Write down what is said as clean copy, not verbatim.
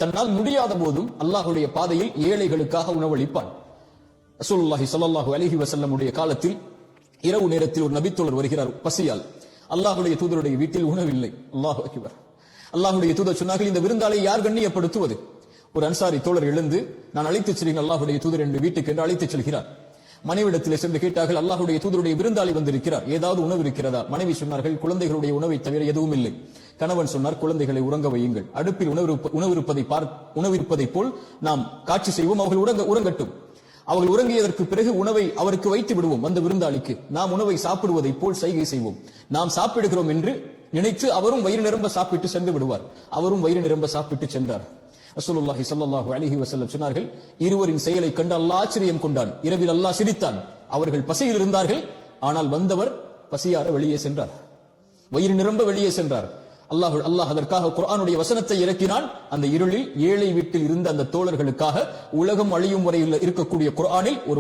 தன்னால் முடியாத போதும் அல்லாஹ்வுடைய பாதையில் ஏழைகளுக்காக உணவளிப்பான். ரசூலுல்லாஹி ஸல்லல்லாஹு அலைஹி வஸல்லம் உடைய காலத்தில் இரவு நேரத்தில் ஒரு நபித்தோழர் வருகிறார் பசியால். அல்லாஹ்வுடைய தூதருடைய வீட்டில் உணவில்லை. அல்லாஹு அக்பர். அல்லாஹ்வுடைய தூதர் சொன்னார்கள், இந்த விருந்தாளை யார் கண்ணியப்படுத்துவது? ஒரு அன்சாரி தோழர் எழுந்து, நான் அழைத்துச் செல்கிறேன் அல்லாஹ்வுடைய தூதர் என்று வீட்டுக்கு என்று அழைத்துச் செல்கிறார். மனைவிடத்தில் சென்று கேட்டார்கள், அல்லாஹ்வுடைய தூதருடைய விருந்தாளி வந்திருக்கிறார், ஏதாவது உணவு இருக்கிறதா? மனைவி சொன்னார்கள், குழந்தைகளுடைய உணவை தவிர எதுவும் இல்லை. கணவன் சொன்னார், குழந்தைகளை உறங்க வையுங்கள், அடுப்பில் உணவிருப்பதை போல் நாம் காட்சி செய்வோம், அவர்கள் உறங்கட்டும். அவர்கள் உறங்கியதற்கு பிறகு உணவை அவருக்கு வைத்து விடுவோம். அந்த விருந்தாளிக்கு நாம் உணவை சாப்பிடுவதை போல் சைகை செய்வோம். நாம் சாப்பிடுகிறோம் என்று நினைத்து அவரும் வயிறு நிரம்ப சாப்பிட்டு சென்று விடுவார். அவரும் வயிறு நிரம்ப சாப்பிட்டு சென்றார். ரசூலுல்லாஹி ஸல்லல்லாஹு அலைஹி வஸல்லம் சொன்னார்கள், இருவரின் செயலை கண்டு அல்லாஹ் ஆச்சரியம் கொண்டான். இரவில் அல்லாஹ் சிரித்தான். அவர்கள் பசியில் இருந்தார்கள், ஆனால் வந்தவர் பசியார வெளியே சென்றார், வயிறு நிரம்ப வெளியே சென்றார். அல்லாஹ் அதற்காக குர்ஆனுடைய வசனத்தை இறக்கினான். அந்த இருளில் ஏழை வீட்டில் இருந்த அந்த தோழர்களுக்காக உலகம் அழியும் வரையில் இருக்கக்கூடிய குர்ஆனில் ஒரு